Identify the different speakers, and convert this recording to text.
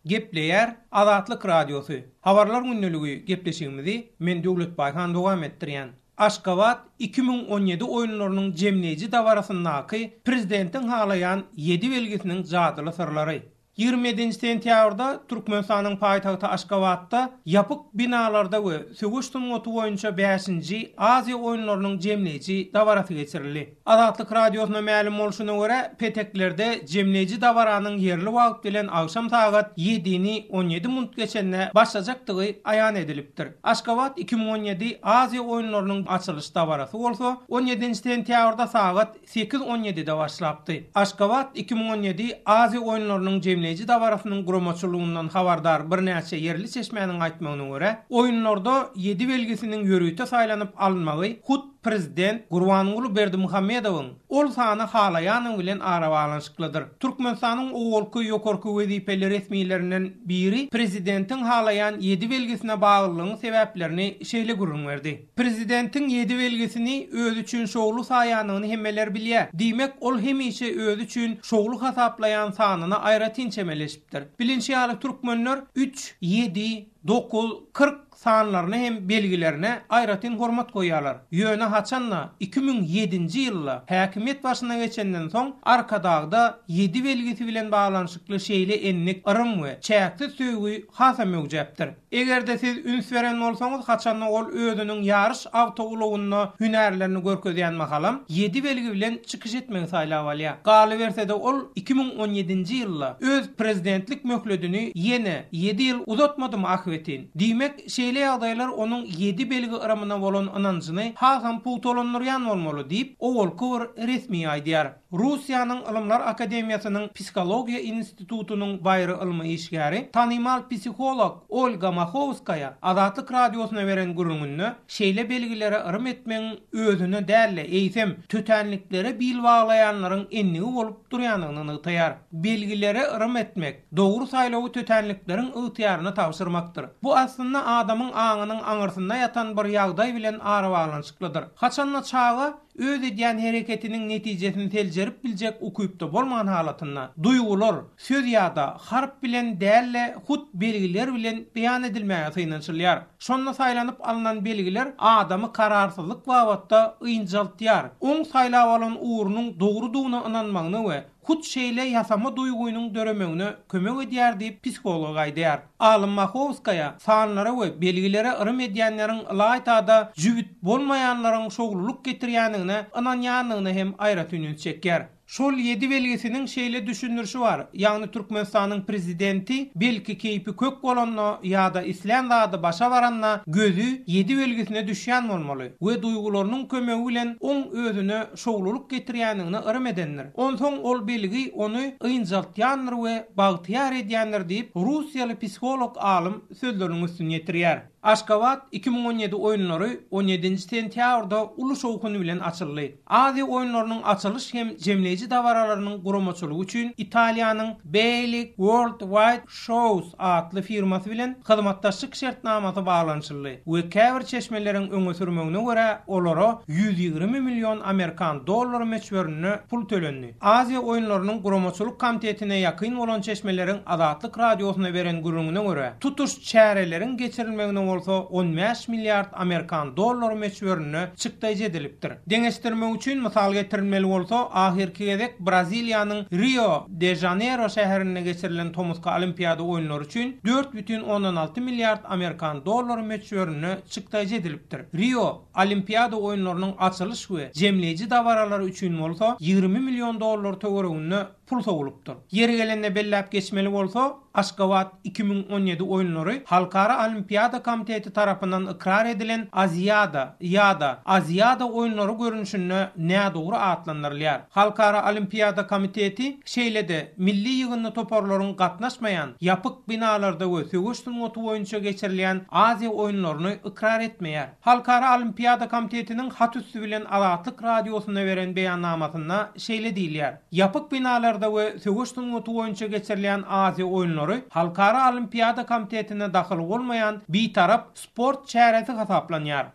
Speaker 1: Gepleýär Azatlyk radiosu. Habarlar günneligi gepleşigimizi men Döwlet Bayhan dowam etdirýän. Aşgabat 2017 oyunlarynyň jemleýiji dawarasyndaky prezidentin halayan 7 belgisiniň jadyly sırlary. 27 sentýabrda Türkmenistanyň paýtagty Aşgabatda ýapyk binalarda we sögüşdüň otu boýunça 5-nji Aziýa oyunlarynyň jemleýiji dawarasy geçirildi. Azatlyk radiosyna ma'lum bolşuna görä, peteklerde jemleýiji dawaranyň ýerli wagt bilen agşam saat 7-ni 17 minut geçende başlajakdygy aýan edilipdir. Aşgabat 2017 Aziýa oyunlarynyň açylyş dawarasy bolsa 17 sentýabrda saat 8:17-de başlapdy. Aşgabat 2017 Aziýa oyunlarynyň jemleýiji dawarasynyň guramaçylygyndan habardar birnäçe yerli çeşmenin aýtmagyna görä, oyunlarda 7 belgisiniň ýörüýte saýlanyp alınmagy hut prezident Gurbanuly Berdimuhammedowyň ol sany halaýanyň bilen ara balanşyklydyr. Türkmenistanyň owalky ýokarky wezipeleri resmiýetlerinden biri prezidentin halayan 7 belgisine baglylygyny sebäplerini şeýle gurrun berdi. Prezidentin 7 belgisini öz üçin şogly saýanyny hemmeler bilýär. Diýmek ol hemişe öz üçin şogly hasaplayan sanyna aýra tinçemeleşipdir. Bilinçli ýaly türkmenler 3, 7, 9, 40 sanlaryny hem belgilerine aýratyn hormat goýýarlar. Ýöne haçanla 2007-nji ýylda häkimet başyna geçenden soň arkadagda 7 belgisi bilen baglanyşykly şeýle enlik ırym we çäkli söýgü hasa möwjepdir. Egerde siz üns beren bolsaňyz haçanla ol özüniň ýarış awtogulugyny hünärlerini görkezýän makalam 7 belgi bilen çykyş etmegi saýlap alýar. Galy berse de ol 2017-nji ýylda öz prezidentlik möhledini ýene 7 ýyl uzatmadymy ahwetin. Diýmek şeýle ýagdaýlar onuň 7 belgi ırymyna bolan ynanjyny hasam putolanýan bolmaly diýip owalky resmi aýdýar. Russiýanyň Ilmlar Akademiýasynyň Psikologiýa institutunyň baýry ilmi işgäri tanymal psikolog Olga Machovskaya Azatlyk radiosyna beren gurrungyny şeýle belgilere ırym etmeň özüne dälle eýsem tötenliklere bil baglaýanlaryň ennigi bolup durýanyny ýytaýar. Belgilere ırym etmek dogry saýlawy tötenlikleriň ýytýaryny tapşyrmakdyr. Bu aslynda adamyň aňynyň aňyrsynda ýatan bir ýagdaý bilen ara balanşyklydyr. Haçanla çağa öz edýän hereketiniň netijesini teljerip biljek ukuyupda bolmagan halatynda duýgular, söz ýa-da harp bilen dälle hut belgiler bilen beýan edilmäge synaşylýar. Şonda saýlanyp alynan belgiler adamy kararsyzlyk wagtda ýynjaltýar. Oň saýlap alan uğrunyň dogrudygyna ynanmagyny we hut şeýle ýasama duýgunyň döremegine kömek edýär diýip psikolog aýdýar. Alym Machovskaya sanlara we belgilere ırym edýänleriň laýtada jübit bolmaýanlaryň şogluluk getirýäniňe ynanýanlygyny hem aýra tünün çekýär. Şol 7 belgisiniň şeýle düşünürşi bar. Ýagny Türkmenistanyň prezidenti belki keýpi kök bolanna ýa-da islam zady başa baranna gözü 7 belgisine düşýän bolmaly we duýgularynyň kömegi bilen oň özüne şogluluk getirýänligini ırym edenler. Onsoň ol belgi ony ýynjaltýandyr we bagtyar edýändir diýip Russiýaly psikolog alym sözleriniň üstüne ýetirýär. Aşgabat 2017 oyunları 17 sentýabrda uluş okuny bilen açyldy. Aziýa oyunlarynyň açylış hem jemleýiji dawaralarının guramaçylygy üçin Italiýanyň Beylik World Wide Shows adly firmasy bilen hyzmatdaşlyk şertnamasy baglanyşyldy. We käbir çeşmeleriň öňe sürmegine görä olara 120 milyon Amerikan dollary meçberini pul tölendi. Aziýa oyunlarynyň guramaçylyk komitetine ýakyn bolan çeşmeleriň Azatlyk radiosyna beren gurrungyna görä tutuş çäreleriň geçirilmegine 15 milyard Amerikan dollary meçberini çykdaýjy edilipdir. Deňeşdirmek üçin mysal getirilmeli bolsa, ahirki gezek Braziliýanyň Rio de Janeiro şäherine geçirilen Tomuska Olimpiada oyunlary üçin 4,6 milyard Amerikan dollary meçberini çykdaýjy edilipdir. Rio Olimpiada oyunlarynyň açylyş we jemleýiji dawaralary üçin bolsa 20 milyon dollar töweregini pul sowulupdyr. Yeri gelende bellap geçmeli bolsa, Aşgabat 2017 oyunları Halkara Olimpiada Komiteti tarapyndan ikrar edilen Aziýada ýa-da Aziýada oyunları görünüşine näme dogry atlandyrylýar. Halkara Olimpiada Komiteti şeýlede milli ýygyny toparlaryň gatnaşmaýan ýapyk binalarda we sögüşdüň otu boýunça geçirilýän Aziýa oyunlaryny ikrar etmeýär. Halkara Olimpiada Komitetiniň hat üstü bilen Azatlyk radiosyna beren beýannamasynda şeýle diýilýär. Ýapyk binalarda we sögüşdüň otu boýunça geçirilýän Aziýa oyunlary Halkara Olimpiada Komitetine daxil bolmayan bir taraf sport çäresi hasaplanýar.